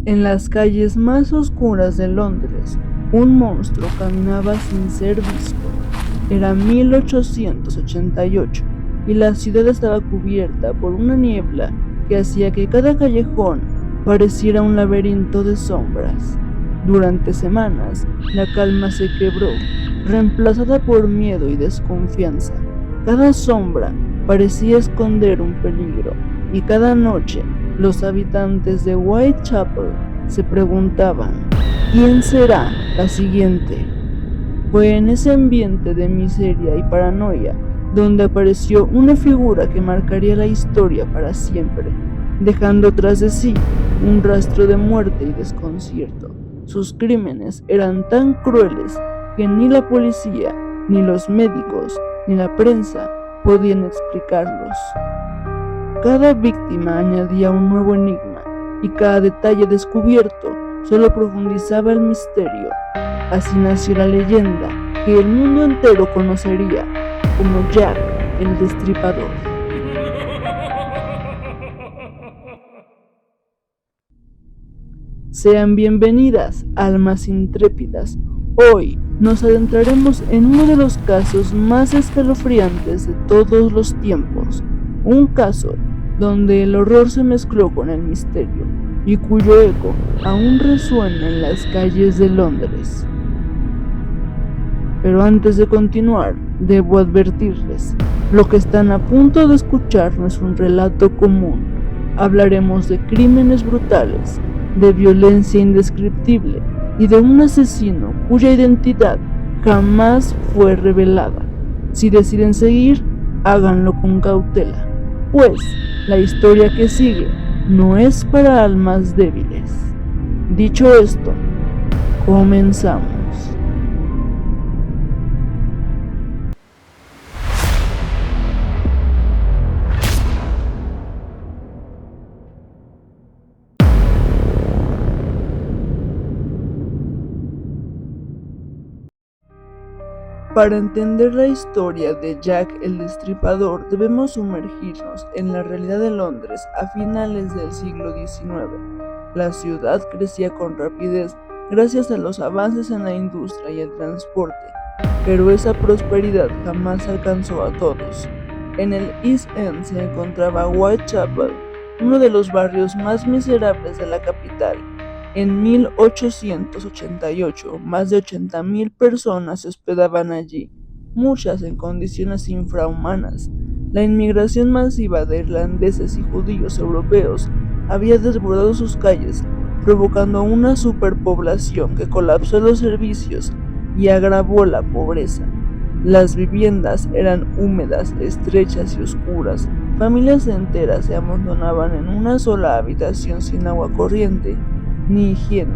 En las calles más oscuras de Londres, un monstruo caminaba sin ser visto. Era 1888 y la ciudad estaba cubierta por una niebla que hacía que cada callejón pareciera un laberinto de sombras. Durante semanas, la calma se quebró, reemplazada por miedo y desconfianza. Cada sombra parecía esconder un peligro, y cada noche los habitantes de Whitechapel se preguntaban, ¿quién será la siguiente? Fue en ese ambiente de miseria y paranoia donde apareció una figura que marcaría la historia para siempre, dejando tras de sí un rastro de muerte y desconcierto. Sus crímenes eran tan crueles que ni la policía, ni los médicos, ni la prensa podían explicarlos. Cada víctima añadía un nuevo enigma, y cada detalle descubierto solo profundizaba el misterio. Así nació la leyenda que el mundo entero conocería como Jack el Destripador. Sean bienvenidas, almas intrépidas. Hoy nos adentraremos en uno de los casos más escalofriantes de todos los tiempos. Un caso donde el horror se mezcló con el misterio y cuyo eco aún resuena en las calles de Londres. Pero antes de continuar, debo advertirles, lo que están a punto de escuchar no es un relato común. Hablaremos de crímenes brutales, de violencia indescriptible y de un asesino cuya identidad jamás fue revelada. Si deciden seguir, háganlo con cautela, pues la historia que sigue no es para almas débiles. Dicho esto, comenzamos. Para entender la historia de Jack el Destripador, debemos sumergirnos en la realidad de Londres a finales del siglo XIX. La ciudad crecía con rapidez gracias a los avances en la industria y el transporte, pero esa prosperidad jamás alcanzó a todos. En el East End se encontraba Whitechapel, uno de los barrios más miserables de la capital. En 1888, más de 80,000 personas se hospedaban allí, muchas en condiciones infrahumanas. La inmigración masiva de irlandeses y judíos europeos había desbordado sus calles, provocando una superpoblación que colapsó los servicios y agravó la pobreza. Las viviendas eran húmedas, estrechas y oscuras. Familias enteras se amontonaban en una sola habitación sin agua corriente ni higiene.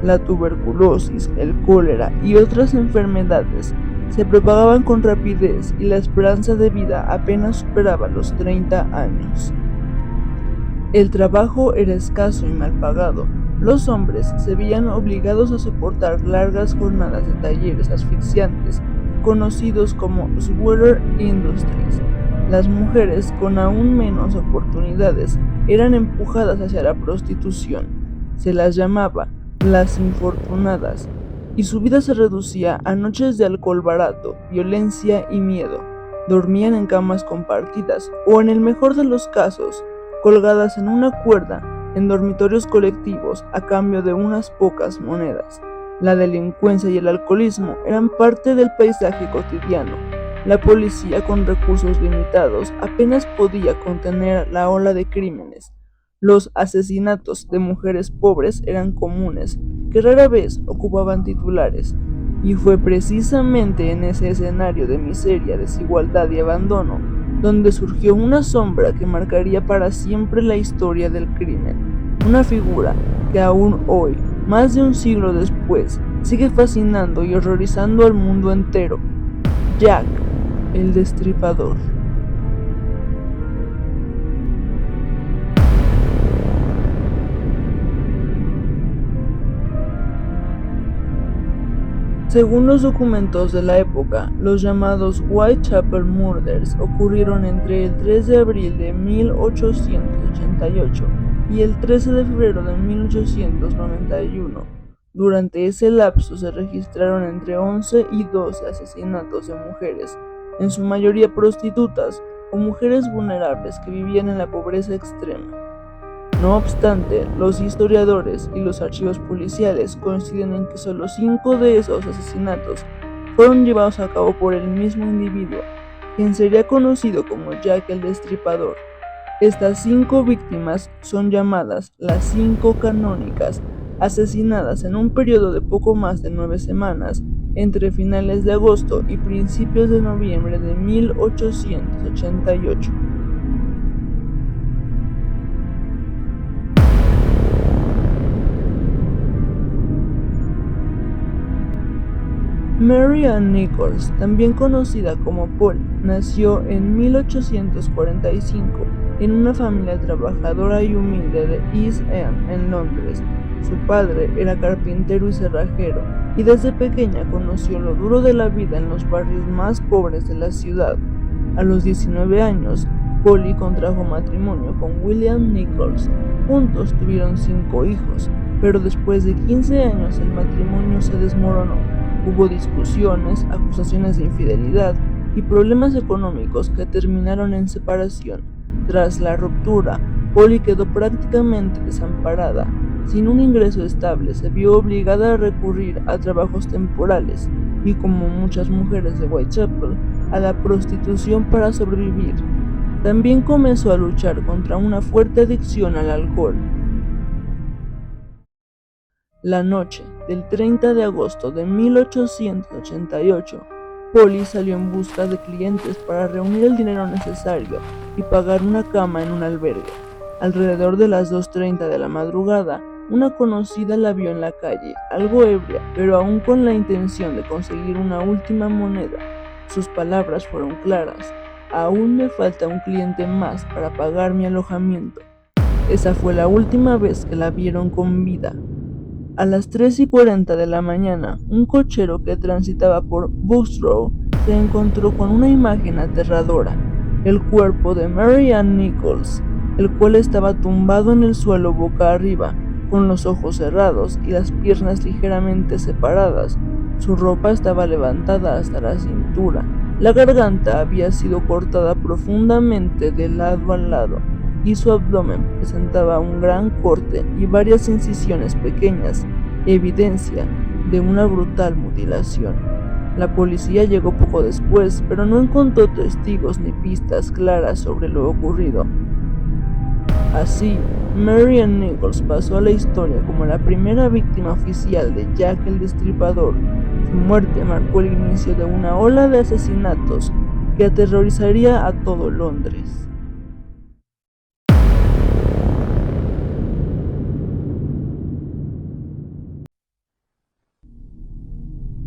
La tuberculosis, el cólera y otras enfermedades se propagaban con rapidez y la esperanza de vida apenas superaba los 30 años. El trabajo era escaso y mal pagado. Los hombres se veían obligados a soportar largas jornadas de talleres asfixiantes, conocidos como sweater industries. Las mujeres, con aún menos oportunidades, eran empujadas hacia la prostitución. Se las llamaba las infortunadas, y su vida se reducía a noches de alcohol barato, violencia y miedo. Dormían en camas compartidas o, en el mejor de los casos, colgadas en una cuerda en dormitorios colectivos a cambio de unas pocas monedas. La delincuencia y el alcoholismo eran parte del paisaje cotidiano. La policía, con recursos limitados, apenas podía contener la ola de crímenes. Los asesinatos de mujeres pobres eran comunes, que rara vez ocupaban titulares, y fue precisamente en ese escenario de miseria, desigualdad y abandono donde surgió una sombra que marcaría para siempre la historia del crimen. Una figura que aún hoy, más de un siglo después, sigue fascinando y horrorizando al mundo entero: Jack el Destripador. Según los documentos de la época, los llamados Whitechapel Murders ocurrieron entre el 3 de abril de 1888 y el 13 de febrero de 1891. Durante ese lapso se registraron entre 11 y 12 asesinatos de mujeres, en su mayoría prostitutas o mujeres vulnerables que vivían en la pobreza extrema. No obstante, los historiadores y los archivos policiales coinciden en que solo 5 de esos asesinatos fueron llevados a cabo por el mismo individuo, quien sería conocido como Jack el Destripador. Estas 5 víctimas son llamadas las 5 canónicas, asesinadas en un periodo de poco más de 9 semanas, entre finales de agosto y principios de noviembre de 1888. Mary Ann Nichols, también conocida como Polly, nació en 1845 en una familia trabajadora y humilde de East End, en Londres. Su padre era carpintero y cerrajero, y desde pequeña conoció lo duro de la vida en los barrios más pobres de la ciudad. A los 19 años, Polly contrajo matrimonio con William Nichols. Juntos tuvieron 5 hijos, pero después de 15 años el matrimonio se desmoronó. Hubo discusiones, acusaciones de infidelidad y problemas económicos que terminaron en separación. Tras la ruptura, Polly quedó prácticamente desamparada. Sin un ingreso estable, se vio obligada a recurrir a trabajos temporales y, como muchas mujeres de Whitechapel, a la prostitución para sobrevivir. También comenzó a luchar contra una fuerte adicción al alcohol. La noche del 30 de agosto de 1888, Polly salió en busca de clientes para reunir el dinero necesario y pagar una cama en un albergue. Alrededor de las 2:30 de la madrugada, una conocida la vio en la calle, algo ebria, pero aún con la intención de conseguir una última moneda. Sus palabras fueron claras: aún me falta un cliente más para pagar mi alojamiento. Esa fue la última vez que la vieron con vida. A las 3:40 de la mañana, un cochero que transitaba por Bucks Row se encontró con una imagen aterradora: el cuerpo de Mary Ann Nichols, el cual estaba tumbado en el suelo boca arriba, con los ojos cerrados y las piernas ligeramente separadas. Su ropa estaba levantada hasta la cintura. La garganta había sido cortada profundamente de lado a lado, y su abdomen presentaba un gran corte y varias incisiones pequeñas, evidencia de una brutal mutilación. La policía llegó poco después, pero no encontró testigos ni pistas claras sobre lo ocurrido. Así, Mary Ann Nichols pasó a la historia como la primera víctima oficial de Jack el Destripador. Su muerte marcó el inicio de una ola de asesinatos que aterrorizaría a todo Londres.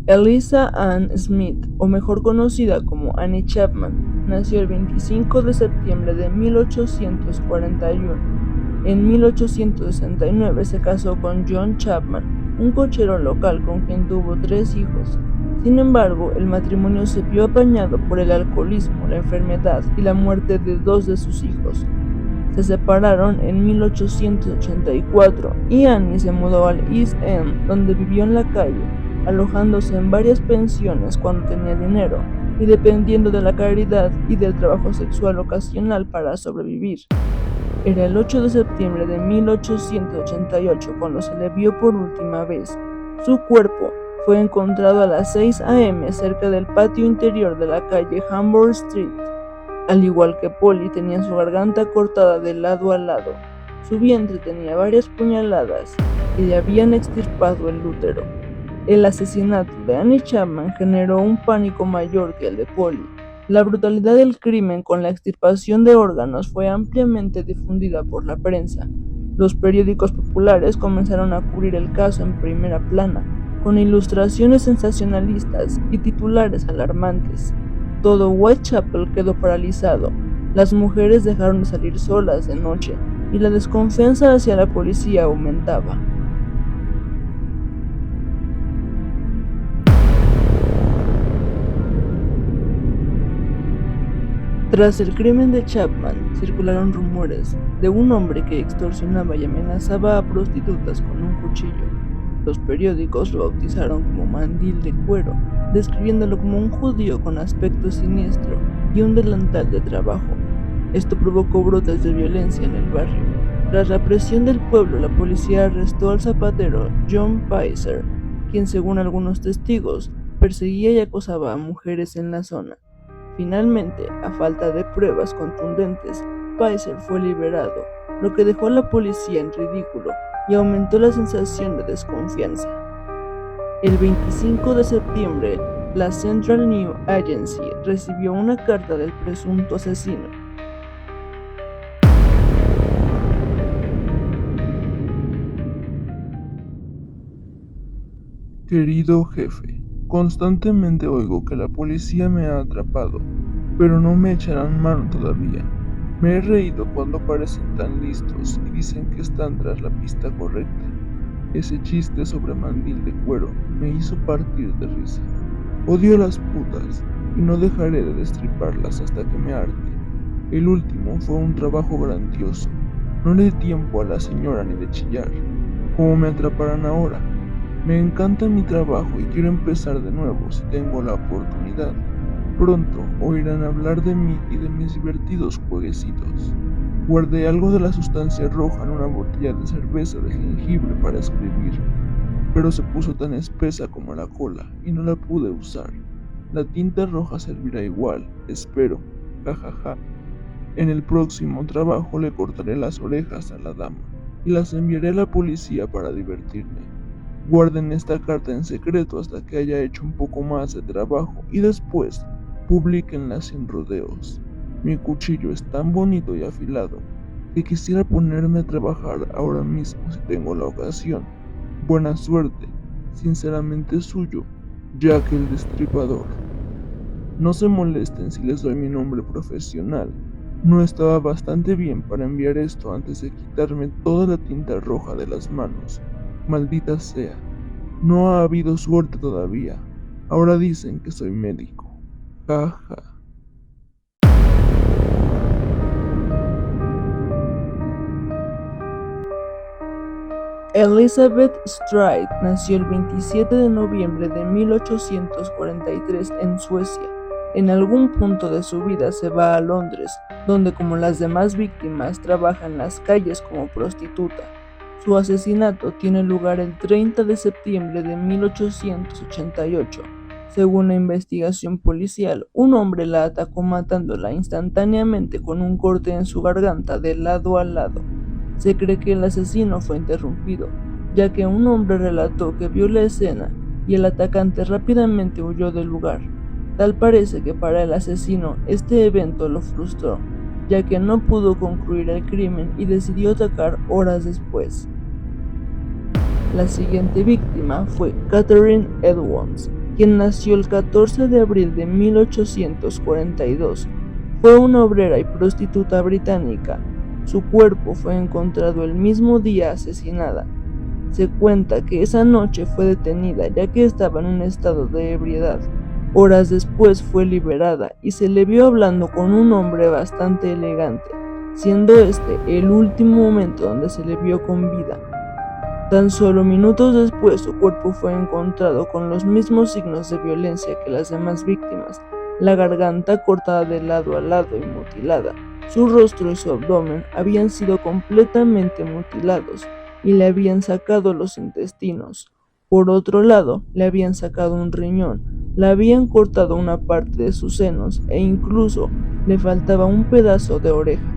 Eliza Ann Smith, o mejor conocida como Annie Chapman, nació el 25 de septiembre de 1841. En 1869 se casó con John Chapman, un cochero local con quien tuvo 3 hijos. Sin embargo, el matrimonio se vio apañado por el alcoholismo, la enfermedad y la muerte de 2 de sus hijos. Se separaron en 1884 y Annie se mudó al East End, donde vivió en la calle, alojándose en varias pensiones cuando tenía dinero y dependiendo de la caridad y del trabajo sexual ocasional para sobrevivir. Era el 8 de septiembre de 1888 cuando se le vio por última vez. Su cuerpo fue encontrado a las 6 a.m. cerca del patio interior de la calle Hambro Street. Al igual que Polly, tenía su garganta cortada de lado a lado. Su vientre tenía varias puñaladas y le habían extirpado el útero. El asesinato de Annie Chapman generó un pánico mayor que el de Polly. La brutalidad del crimen con la extirpación de órganos fue ampliamente difundida por la prensa. Los periódicos populares comenzaron a cubrir el caso en primera plana, con ilustraciones sensacionalistas y titulares alarmantes. Todo Whitechapel quedó paralizado. Las mujeres dejaron de salir solas de noche y la desconfianza hacia la policía aumentaba. Tras el crimen de Chapman, circularon rumores de un hombre que extorsionaba y amenazaba a prostitutas con un cuchillo. Los periódicos lo bautizaron como Mandil de Cuero, describiéndolo como un judío con aspecto siniestro y un delantal de trabajo. Esto provocó brotes de violencia en el barrio. Tras la presión del pueblo, la policía arrestó al zapatero John Pizer, quien, según algunos testigos, perseguía y acosaba a mujeres en la zona. Finalmente, a falta de pruebas contundentes, Pizer fue liberado, lo que dejó a la policía en ridículo y aumentó la sensación de desconfianza. El 25 de septiembre, la Central News Agency recibió una carta del presunto asesino. Querido jefe, constantemente oigo que la policía me ha atrapado, pero no me echarán mano todavía. Me he reído cuando parecen tan listos y dicen que están tras la pista correcta. Ese chiste sobre Mandil de Cuero me hizo partir de risa. Odio a las putas y no dejaré de destriparlas hasta que me harte. El último fue un trabajo grandioso. No le di tiempo a la señora ni de chillar. ¿Cómo me atraparán ahora? Me encanta mi trabajo y quiero empezar de nuevo si tengo la oportunidad. Pronto oirán hablar de mí y de mis divertidos jueguecitos. Guardé algo de la sustancia roja en una botella de cerveza de jengibre para escribir, pero se puso tan espesa como la cola y no la pude usar. La tinta roja servirá igual, espero, jajaja. En el próximo trabajo le cortaré las orejas a la dama y las enviaré a la policía para divertirme. Guarden esta carta en secreto hasta que haya hecho un poco más de trabajo y después publíquenla sin rodeos. Mi cuchillo es tan bonito y afilado que quisiera ponerme a trabajar ahora mismo si tengo la ocasión. Buena suerte, sinceramente suyo, Jack el Destripador. No se molesten si les doy mi nombre profesional. No estaba bastante bien para enviar esto antes de quitarme toda la tinta roja de las manos. Maldita sea, no ha habido suerte todavía. Ahora dicen que soy médico. Jaja. Elizabeth Stride nació el 27 de noviembre de 1843 en Suecia. En algún punto de su vida se va a Londres, donde, como las demás víctimas, trabaja en las calles como prostituta. Su asesinato tiene lugar el 30 de septiembre de 1888. Según la investigación policial, un hombre la atacó matándola instantáneamente con un corte en su garganta de lado a lado. Se cree que el asesino fue interrumpido, ya que un hombre relató que vio la escena y el atacante rápidamente huyó del lugar. Tal parece que para el asesino este evento lo frustró, ya que no pudo concluir el crimen y decidió atacar horas después. La siguiente víctima fue Catherine Edwards, quien nació el 14 de abril de 1842. Fue una obrera y prostituta británica. Su cuerpo fue encontrado el mismo día asesinada. Se cuenta que esa noche fue detenida ya que estaba en un estado de ebriedad. Horas después fue liberada y se le vio hablando con un hombre bastante elegante, siendo este el último momento donde se le vio con vida. Tan solo minutos después su cuerpo fue encontrado con los mismos signos de violencia que las demás víctimas, la garganta cortada de lado a lado y mutilada. Su rostro y su abdomen habían sido completamente mutilados y le habían sacado los intestinos. Por otro lado, le habían sacado un riñón, le habían cortado una parte de sus senos e incluso le faltaba un pedazo de oreja.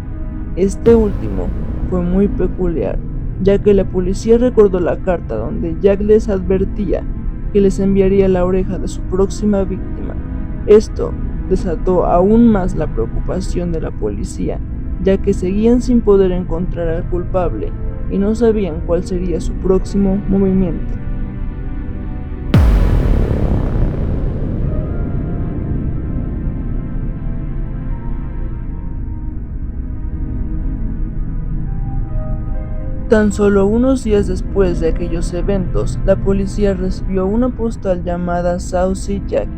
Este último fue muy peculiar, ya que la policía recordó la carta donde Jack les advertía que les enviaría la oreja de su próxima víctima. Esto desató aún más la preocupación de la policía, ya que seguían sin poder encontrar al culpable y no sabían cuál sería su próximo movimiento. Tan solo unos días después de aquellos eventos, la policía recibió una postal llamada Saucy Jackie.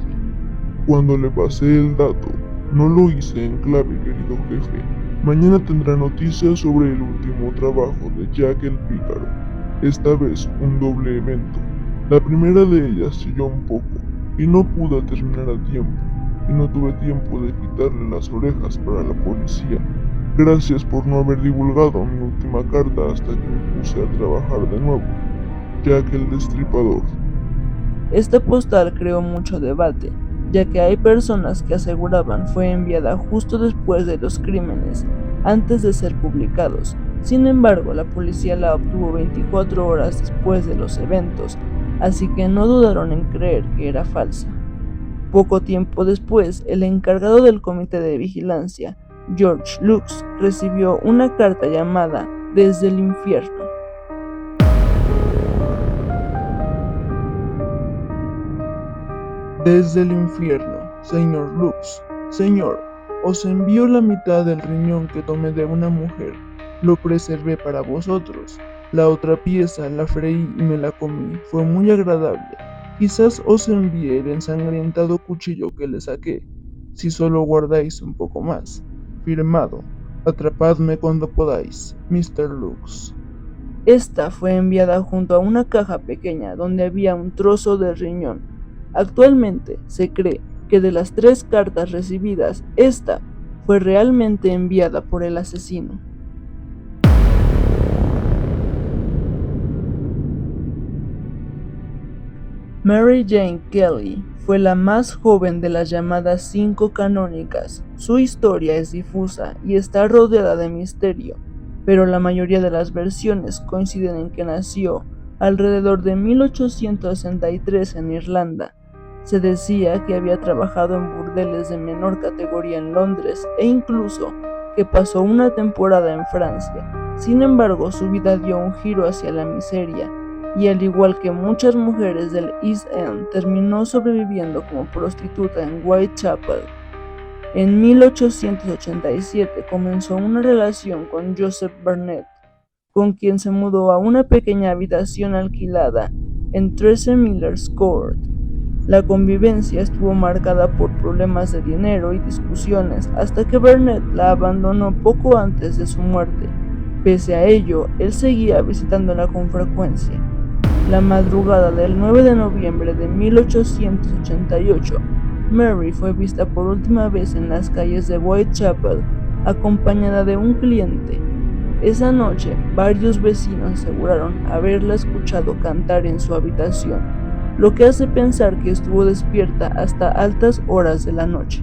Cuando le pasé el dato, No lo hice en clave, querido jefe. Mañana tendrá noticias sobre el último trabajo de Jack el Pícaro. Esta vez un doble evento. La primera de ellas siguió un poco, y no pude terminar a tiempo, y no tuve tiempo de quitarle las orejas para la policía. Gracias por no haber divulgado mi última carta hasta que me puse a trabajar de nuevo. Jack el Destripador. Esta postal creó mucho debate, ya que hay personas que aseguraban fue enviada justo después de los crímenes, antes de ser publicados. Sin embargo, la policía la obtuvo 24 horas después de los eventos, así que no dudaron en creer que era falsa. Poco tiempo después, el encargado del comité de vigilancia, George Lux, recibió una carta llamada Desde el infierno. Desde el infierno, señor Lux. Señor, os envío la mitad del riñón que tomé de una mujer. Lo preservé para vosotros. La otra pieza la freí y me la comí. Fue muy agradable. Quizás os envíe el ensangrentado cuchillo que le saqué, si solo guardáis un poco más. Firmado. Atrapadme cuando podáis, Mr. Lux. Esta fue enviada junto a una caja pequeña donde había un trozo de riñón. Actualmente se cree que de las 3 cartas recibidas, esta fue realmente enviada por el asesino. Mary Jane Kelly fue la más joven de las llamadas 5 canónicas. Su historia es difusa y está rodeada de misterio, pero la mayoría de las versiones coinciden en que nació alrededor de 1863 en Irlanda. Se decía que había trabajado en burdeles de menor categoría en Londres e incluso que pasó una temporada en Francia. Sin embargo, su vida dio un giro hacia la miseria y, al igual que muchas mujeres del East End, terminó sobreviviendo como prostituta en Whitechapel. En 1887 comenzó una relación con Joseph Barnett, con quien se mudó a una pequeña habitación alquilada en 13 Miller's Court. La convivencia estuvo marcada por problemas de dinero y discusiones hasta que Barnett la abandonó poco antes de su muerte. Pese a ello, él seguía visitándola con frecuencia. La madrugada del 9 de noviembre de 1888, Mary fue vista por última vez en las calles de Whitechapel, acompañada de un cliente. Esa noche, varios vecinos aseguraron haberla escuchado cantar en su habitación, lo que hace pensar que estuvo despierta hasta altas horas de la noche.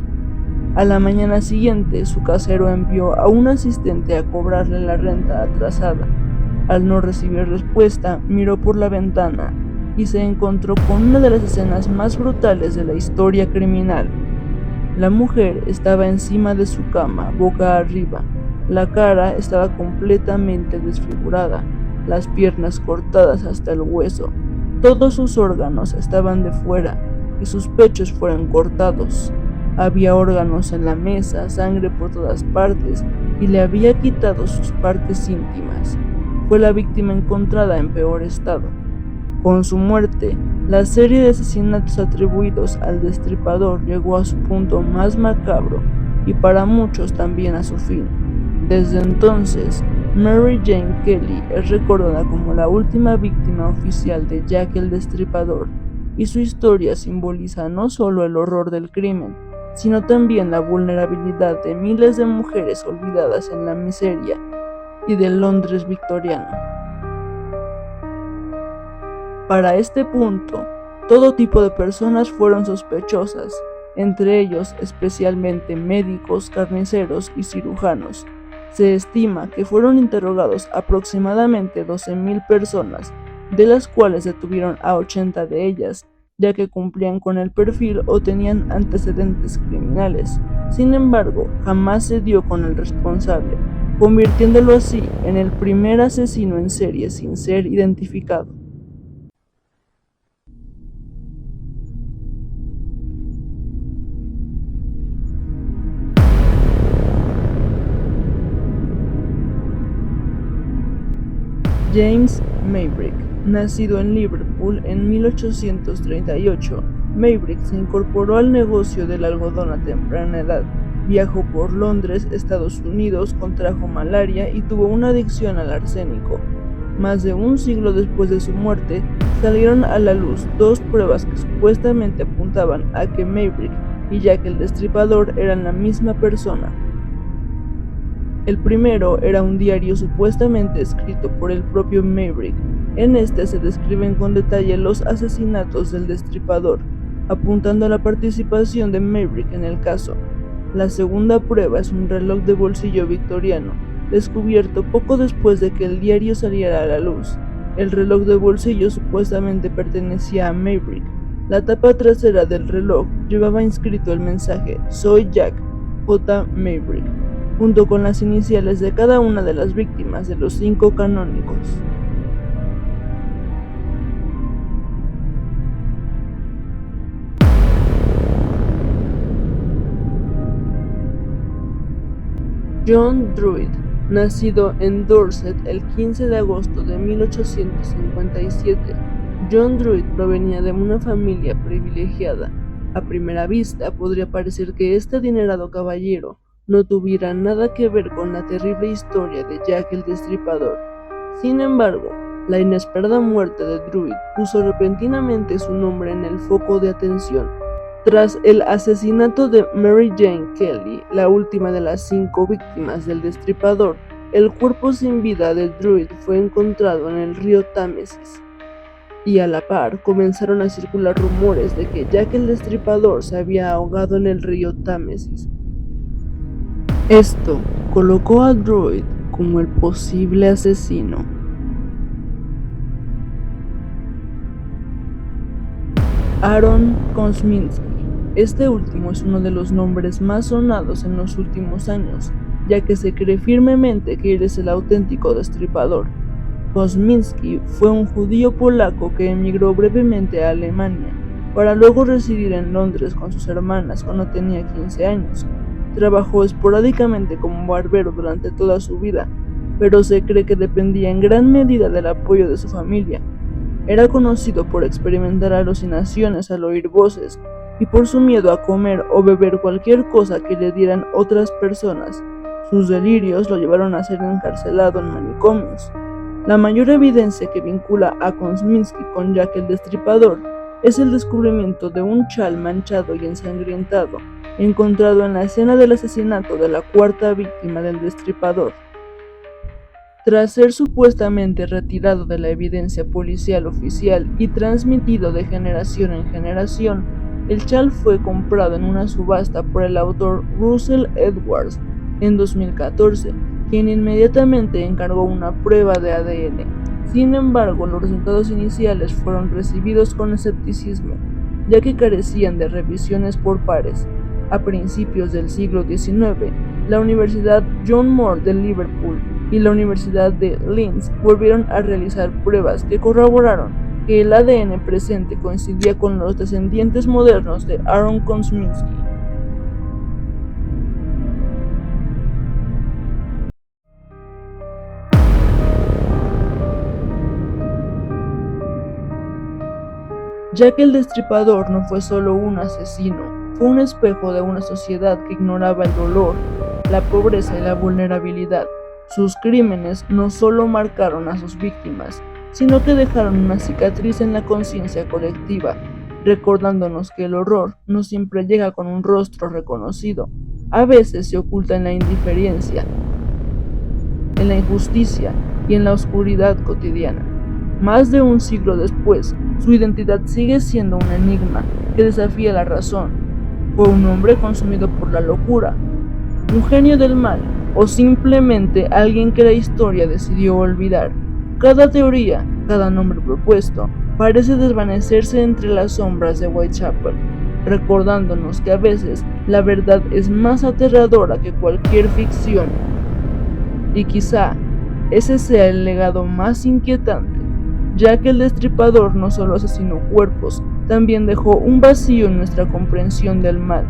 A la mañana siguiente, su casero envió a un asistente a cobrarle la renta atrasada. Al no recibir respuesta, miró por la ventana y se encontró con una de las escenas más brutales de la historia criminal. La mujer estaba encima de su cama, boca arriba. La cara estaba completamente desfigurada, las piernas cortadas hasta el hueso. Todos sus órganos estaban de fuera y sus pechos fueron cortados. Había órganos en la mesa, sangre por todas partes y le había quitado sus partes íntimas. Fue la víctima encontrada en peor estado. Con su muerte, la serie de asesinatos atribuidos al Destripador llegó a su punto más macabro y para muchos también a su fin. Desde entonces, Mary Jane Kelly es recordada como la última víctima oficial de Jack el Destripador, y su historia simboliza no solo el horror del crimen, sino también la vulnerabilidad de miles de mujeres olvidadas en la miseria y del Londres victoriano. Para este punto, todo tipo de personas fueron sospechosas, entre ellos especialmente médicos, carniceros y cirujanos. Se estima que fueron interrogados aproximadamente 12,000 personas, de las cuales detuvieron a 80 de ellas, ya que cumplían con el perfil o tenían antecedentes criminales. Sin embargo, jamás se dio con el responsable, convirtiéndolo así en el primer asesino en serie sin ser identificado. James Maybrick, nacido en Liverpool en 1838, Maybrick se incorporó al negocio del algodón a temprana edad. Viajó por Londres, Estados Unidos, contrajo malaria y tuvo una adicción al arsénico. Más de un siglo después de su muerte, salieron a la luz dos pruebas que supuestamente apuntaban a que Maverick y Jack el Destripador eran la misma persona. El primero era un diario supuestamente escrito por el propio Maverick. En este se describen con detalle los asesinatos del Destripador, apuntando a la participación de Maverick en el caso. La segunda prueba es un reloj de bolsillo victoriano, descubierto poco después de que el diario saliera a la luz. El reloj de bolsillo supuestamente pertenecía a Maverick. La tapa trasera del reloj llevaba inscrito el mensaje "Soy Jack J. Maverick", junto con las iniciales de cada una de las víctimas de los 5 canónicos. John Druid, nacido en Dorset el 15 de agosto de 1857. John Druid provenía de una familia privilegiada. A primera vista podría parecer que este adinerado caballero no tuviera nada que ver con la terrible historia de Jack el Destripador. Sin embargo, la inesperada muerte de Druid puso repentinamente su nombre en el foco de atención. Tras el asesinato de Mary Jane Kelly, la última de las 5 víctimas del Destripador, el cuerpo sin vida de Druid fue encontrado en el río Támesis. Y a la par comenzaron a circular rumores de que Jack el Destripador se había ahogado en el río Támesis. Esto colocó a Druid como el posible asesino. Aaron Kosminski. Este último es uno de los nombres más sonados en los últimos años, ya que se cree firmemente que él es el auténtico Destripador. Kosminski fue un judío polaco que emigró brevemente a Alemania, para luego residir en Londres con sus hermanas cuando tenía 15 años. Trabajó esporádicamente como barbero durante toda su vida, pero se cree que dependía en gran medida del apoyo de su familia. Era conocido por experimentar alucinaciones al oír voces y por su miedo a comer o beber cualquier cosa que le dieran otras personas. Sus delirios lo llevaron a ser encarcelado en manicomios. La mayor evidencia que vincula a Kosminski con Jack el Destripador es el descubrimiento de un chal manchado y ensangrentado, encontrado en la escena del asesinato de la 4ª víctima del Destripador. Tras ser supuestamente retirado de la evidencia policial oficial y transmitido de generación en generación, el chal fue comprado en una subasta por el autor Russell Edwards en 2014, quien inmediatamente encargó una prueba de ADN. Sin embargo, los resultados iniciales fueron recibidos con escepticismo, ya que carecían de revisiones por pares. A principios del siglo XIX, la Universidad John Moore de Liverpool y la Universidad de Linz volvieron a realizar pruebas que corroboraron que el ADN presente coincidía con los descendientes modernos de Aaron Kosminski. Jack el Destripador no fue solo un asesino, fue un espejo de una sociedad que ignoraba el dolor, la pobreza y la vulnerabilidad. Sus crímenes no solo marcaron a sus víctimas, sino que dejaron una cicatriz en la conciencia colectiva, recordándonos que el horror no siempre llega con un rostro reconocido, a veces se oculta en la indiferencia, en la injusticia y en la oscuridad cotidiana. Más de un siglo después, su identidad sigue siendo un enigma que desafía la razón. ¿Fue un hombre consumido por la locura, un genio del mal o simplemente alguien que la historia decidió olvidar? Cada teoría, cada nombre propuesto, parece desvanecerse entre las sombras de Whitechapel, recordándonos que a veces la verdad es más aterradora que cualquier ficción. Y quizá ese sea el legado más inquietante, ya que el Destripador no solo asesinó cuerpos, también dejó un vacío en nuestra comprensión del mal.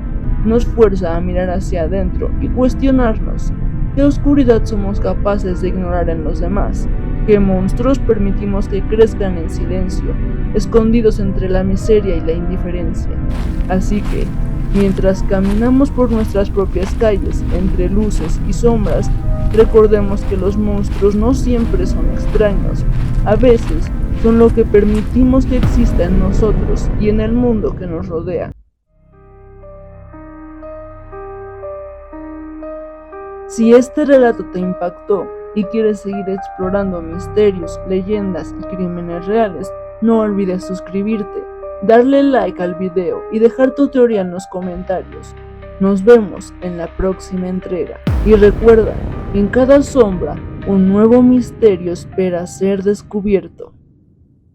Nos fuerza a mirar hacia adentro y cuestionarnos qué oscuridad somos capaces de ignorar en los demás. ¿Qué monstruos permitimos que crezcan en silencio, escondidos entre la miseria y la indiferencia? Así que, Mientras caminamos por nuestras propias calles, entre luces y sombras, recordemos que los monstruos no siempre son extraños. A veces son lo que permitimos que exista en nosotros y en el mundo que nos rodea. Si este relato te impactó y quieres seguir explorando misterios, leyendas y crímenes reales, no olvides suscribirte, darle like al video y dejar tu teoría en los comentarios. Nos vemos en la próxima entrega y recuerda, en cada sombra un nuevo misterio espera ser descubierto.